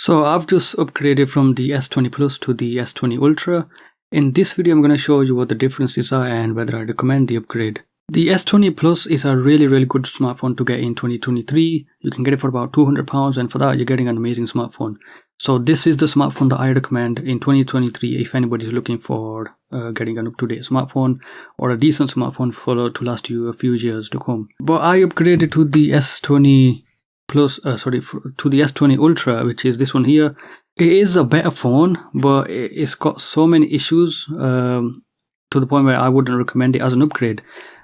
So I've just upgraded from the S20 Plus to the S20 Ultra. In this video I'm going to show you what the differences are and whether I recommend the upgrade. The S20 Plus is a really good smartphone to get in 2023. You can get it for about £200 and for that you're getting an amazing smartphone. So this is the smartphone that I recommend in 2023 if anybody is looking for getting an up-to-date smartphone or a decent smartphone to last you a few years to come. But I upgraded to the S20 Plus, to the S20 Ultra, which is this one here. It is a better phone, but it's got so many issues to the point where I wouldn't recommend it as an upgrade.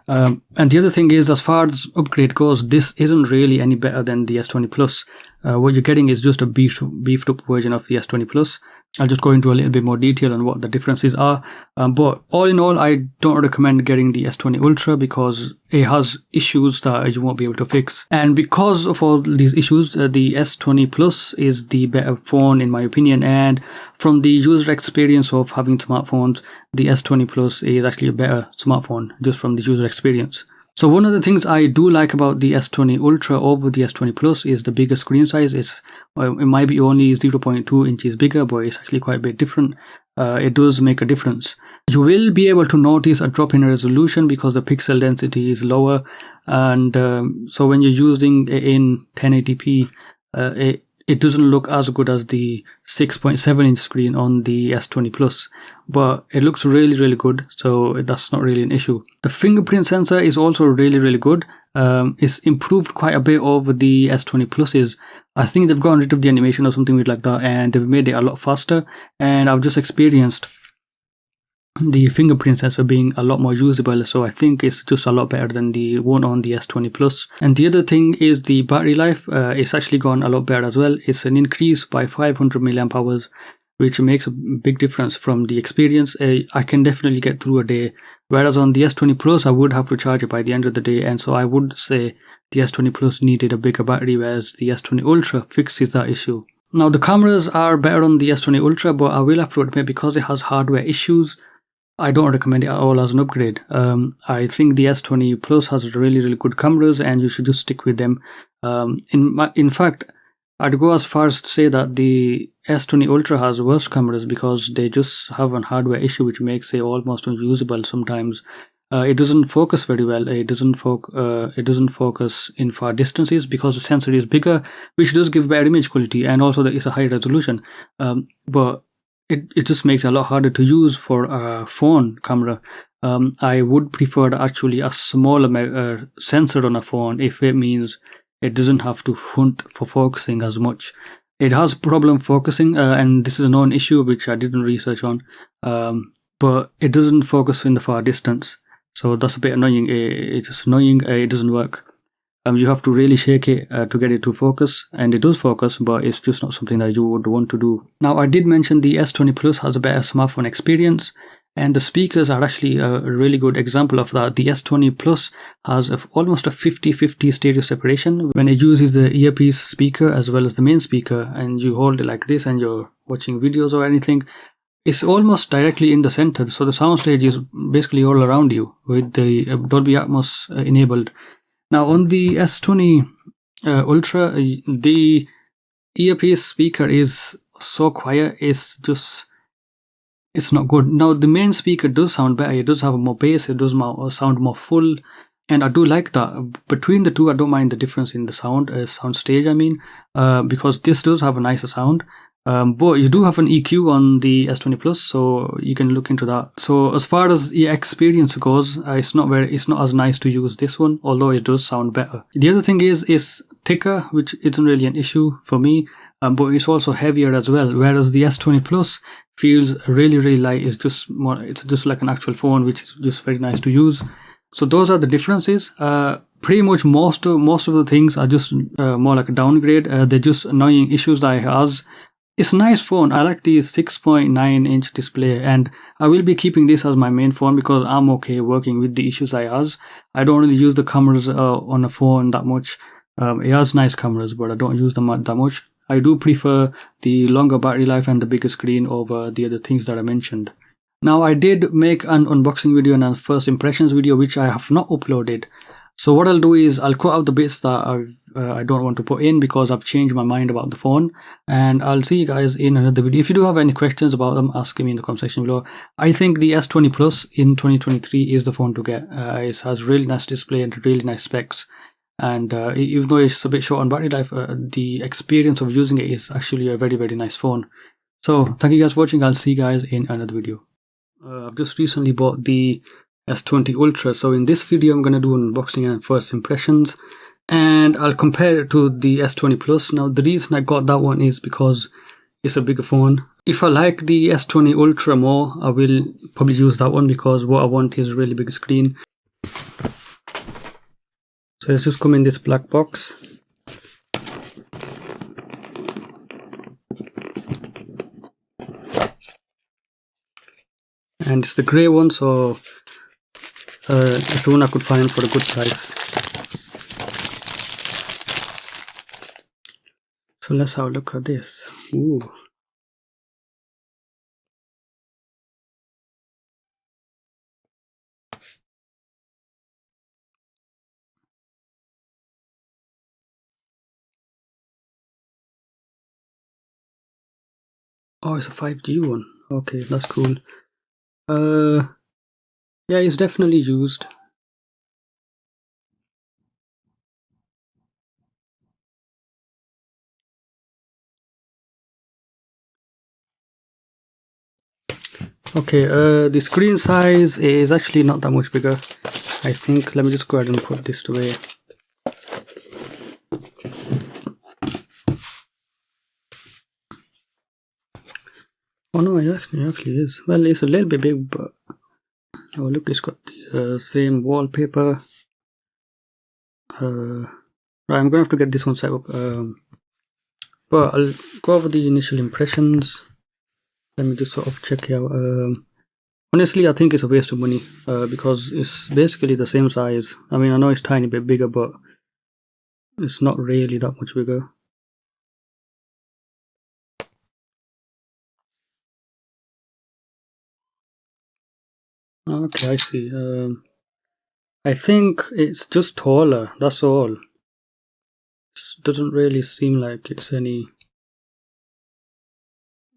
And the other thing is, as far as upgrade goes, this isn't really any better than the S20 Plus. What you're getting is just a beefed up version of the S20 Plus. I'll just go into a little bit more detail on what the differences are. But all in all, I don't recommend getting the S20 Ultra because it has issues that you won't be able to fix. And because of all these issues, the S20 Plus is the better phone in my opinion. And from the user experience of having smartphones, the S20 Plus is actually a better smartphone just from the user experience. So one of the things I do like about the S20 Ultra over the S20 Plus is the bigger screen size. It might be only 0.2 inches bigger, but it's actually quite a bit different. It does make a difference. You will be able to notice a drop in resolution because the pixel density is lower, and so when you're using it in 1080p, it doesn't look as good as the 6.7 inch screen on the S20 Plus, but it looks really good, so that's not really an issue. The fingerprint sensor is also really good. It's improved quite a bit over the S20 Pluses. I think they've gotten rid of the animation or something weird like that, and they've made it a lot faster, and I've just experienced the fingerprint sensor being a lot more usable, so I think it's just a lot better than the one on the S20 Plus. And the other thing is the battery life. It's actually gone a lot better as well. It's an increase by 500 milliamp hours, which makes a big difference from the experience. I can definitely get through a day, whereas on the S20 Plus I would have to charge it by the end of the day, and so I would say the S20 Plus needed a bigger battery, whereas the S20 Ultra fixes that issue. Now the cameras are better on the S20 Ultra, but I will have to admit, because it has hardware issues, I don't recommend it at all as an upgrade. I think the S20 Plus has really good cameras and you should just stick with them. In fact, I'd go as far as to say that the S20 Ultra has worse cameras because they just have a hardware issue which makes it almost unusable sometimes. It doesn't focus very well. It doesn't focus in far distances because the sensor is bigger, which does give better image quality, and also it's a high resolution. But it just makes it a lot harder to use for a phone camera. I would prefer actually a smaller sensor on a phone if it means it doesn't have to hunt for focusing as much. It has problem focusing, and this is a known issue which I didn't research on, but it doesn't focus in the far distance. So that's a bit annoying. It's just annoying. It doesn't work. You have to really shake it to get it to focus, and it does focus, but it's just not something that you would want to do. Now, I did mention the S20 Plus has a better smartphone experience, and the speakers are actually a really good example of that. The S20 Plus has almost a 50-50 stereo separation when it uses the earpiece speaker as well as the main speaker, and you hold it like this and you're watching videos or anything. It's almost directly in the center, so the soundstage is basically all around you with the Dolby Atmos enabled. Now on the S20 Ultra, the earpiece speaker is so quiet, it's not good. Now the main speaker does sound better, it does have more bass, it does sound more full, and I do like that. Between the two, I don't mind the difference in the sound stage, I mean, because this does have a nicer sound. But you do have an EQ on the S20 Plus, so you can look into that. So as far as the experience goes, it's not as nice to use this one, although it does sound better. The other thing is it's thicker, which isn't really an issue for me, but it's also heavier as well. Whereas the S20 Plus feels really light. It's just like an actual phone, which is just very nice to use. So those are the differences. Pretty much most of the things are just more like a downgrade. They're just annoying issues that it has. It's a nice phone. I like the 6.9 inch display, and I will be keeping this as my main phone because I'm okay working with the issues I has. I don't really use the cameras on a phone that much. It has nice cameras, but I don't use them that much. I do prefer the longer battery life and the bigger screen over the other things that I mentioned. Now, I did make an unboxing video and a first impressions video which I have not uploaded. So what I'll do is I'll cut out the bits that I don't want to put in because I've changed my mind about the phone. And I'll see you guys in another video. If you do have any questions about them, ask me in the comment section below. I think the S20 Plus in 2023 is the phone to get. It has really nice display and really nice specs. And even though it's a bit short on battery life, the experience of using it is actually a very, very nice phone. So thank you guys for watching. I'll see you guys in another video. I've just recently bought the S20 Ultra. So in this video, I'm going to do an unboxing and first impressions. And I'll compare it to the S20 Plus. Now, the reason I got that one is because it's a bigger phone. If I like the S20 Ultra more, I will probably use that one because what I want is a really big screen. So it's just come in this black box. And it's the grey one, so it's the one I could find for a good price. So let's have a look at this. Ooh. Oh, it's a 5G one. Okay, that's cool. Yeah, it's definitely used. Okay, the screen size is actually not that much bigger. I think, let me just go ahead and put this away. Oh no, it actually is. Well, it's a little bit big, but oh look, it's got the same wallpaper. Right, I'm gonna have to get this one set up. But I'll go over the initial impressions. Let me just sort of check it out. Honestly, I think it's a waste of money because it's basically the same size. I mean, I know it's a tiny bit bigger, but it's not really that much bigger. Okay, I see. I think it's just taller, that's all. It doesn't really seem like it's any...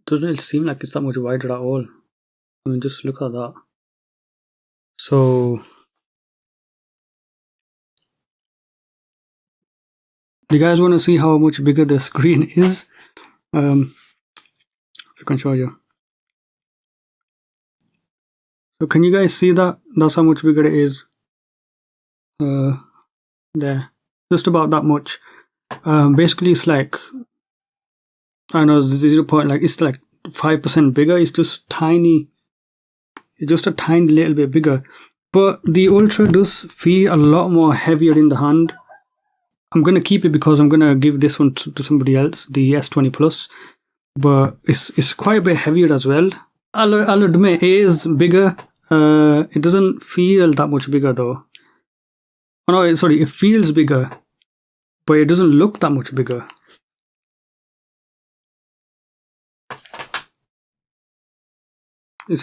doesn't really seem like it's that much wider at all. I mean, just look at that. So... do you guys want to see how much bigger the screen is? If I can show you. So can you guys see that? That's how much bigger it is. There. Just about that much. Basically it's like, I know 0. Like it's like 5% bigger. It's just tiny. It's just a tiny little bit bigger. But the Ultra does feel a lot more heavier in the hand. I'm gonna keep it because I'm gonna give this one to somebody else, the S20 Plus. But it's quite a bit heavier as well. I'll admit it is bigger. It doesn't feel that much bigger though. Oh no, sorry, it feels bigger, but it doesn't look that much bigger.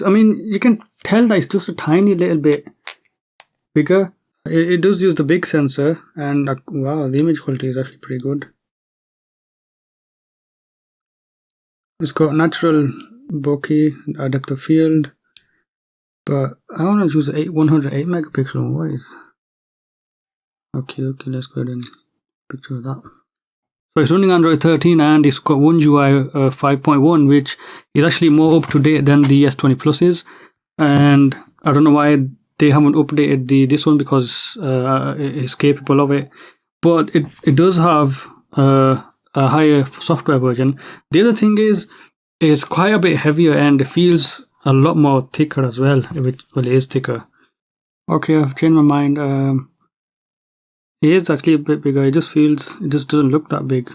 I mean, you can tell that it's just a tiny little bit bigger. It does use the big sensor, and wow, the image quality is actually pretty good. It's got natural bokeh, depth of field, but I want to use 108 megapixel. What is? Okay, let's go ahead and picture that. So it's running Android 13 and it's got One UI 5.1, which is actually more up to date than the S20 Plus is. And I don't know why they haven't updated this one because it's capable of it. But it does have a higher software version. The other thing is it's quite a bit heavier and it feels a lot more thicker as well. Well, it is thicker. Okay, I've changed my mind. It is actually a bit bigger. It just doesn't look that big.